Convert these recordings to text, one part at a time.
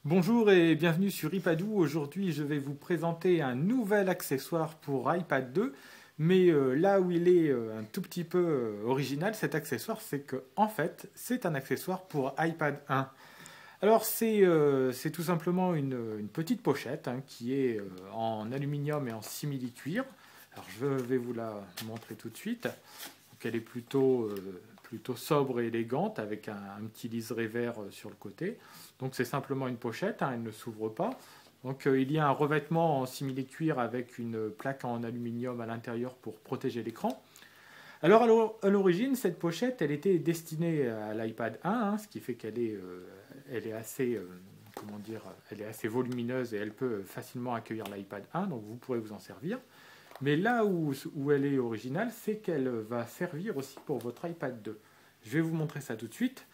Bonjour et bienvenue sur iPadou. Aujourd'hui, je vais vous présenter un nouvel accessoire pour iPad 2. Mais là où il est un tout petit peu original, cet accessoire, c'est que en fait, c'est un accessoire pour iPad 1. Alors, c'est tout simplement une petite pochette qui est en aluminium et en simili-cuir. Alors, je vais vous la montrer tout de suite. Donc, elle est plutôt sobre et élégante avec un petit liseré vert sur le côté. Donc c'est simplement une pochette, elle ne s'ouvre pas. Donc il y a un revêtement en simili-cuir avec une plaque en aluminium à l'intérieur pour protéger l'écran. Alors à l'origine, cette pochette, elle était destinée à l'iPad 1, ce qui fait qu'elle est, elle est assez, comment dire, elle est assez volumineuse et elle peut facilement accueillir l'iPad 1, donc vous pourrez vous en servir. Mais là où elle est originale, c'est qu'elle va servir aussi pour votre iPad 2. Je vais vous montrer ça tout de suite.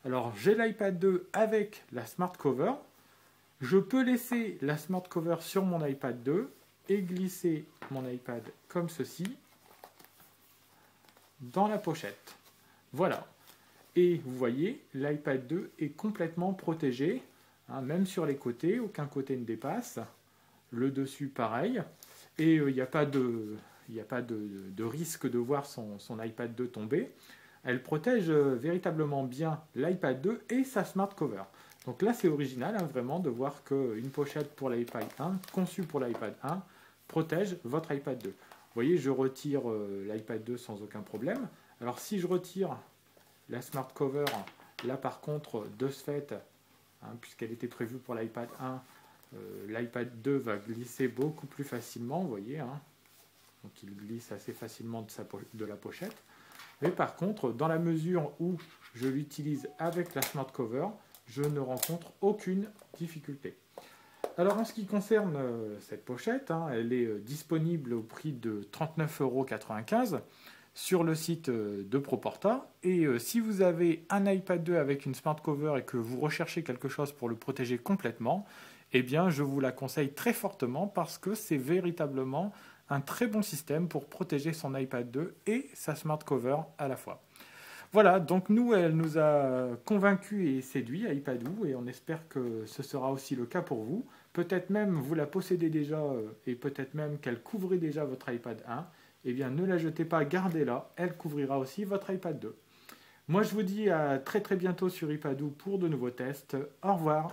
Alors j'ai l'iPad 2 avec la Smart Cover. Je peux laisser la Smart Cover sur mon iPad 2 et glisser mon iPad comme ceci dans la pochette. Voilà. Et vous voyez, l'iPad 2 est complètement protégé, même sur les côtés, aucun côté ne dépasse. Le dessus, pareil. Et il n'y a pas de risque de voir son iPad 2 tomber. Elle protège véritablement bien l'iPad 2 et sa Smart Cover. Donc là, c'est original, vraiment, de voir qu'une pochette pour l'iPad 1, conçue pour l'iPad 1, protège votre iPad 2. Vous voyez, je retire l'iPad 2 sans aucun problème. Alors si je retire la Smart Cover, là par contre, de ce fait, puisqu'elle était prévue pour l'iPad 1, l'iPad 2 va glisser beaucoup plus facilement, vous voyez. Donc il glisse assez facilement de la pochette. Mais par contre, dans la mesure où je l'utilise avec la Smart Cover, je ne rencontre aucune difficulté. Alors en ce qui concerne cette pochette, elle est disponible au prix de 39,95 € sur le site de Proporta. Et si vous avez un iPad 2 avec une Smart Cover et que vous recherchez quelque chose pour le protéger complètement, eh bien je vous la conseille très fortement parce que c'est véritablement un très bon système pour protéger son iPad 2 et sa Smart Cover à la fois. Voilà, donc nous, elle nous a convaincus et séduits, iPadou, et on espère que ce sera aussi le cas pour vous. Peut-être même vous la possédez déjà et peut-être même qu'elle couvrait déjà votre iPad 1. Eh bien, ne la jetez pas, gardez-la, elle couvrira aussi votre iPad 2. Moi, je vous dis à très très bientôt sur iPadou pour de nouveaux tests. Au revoir.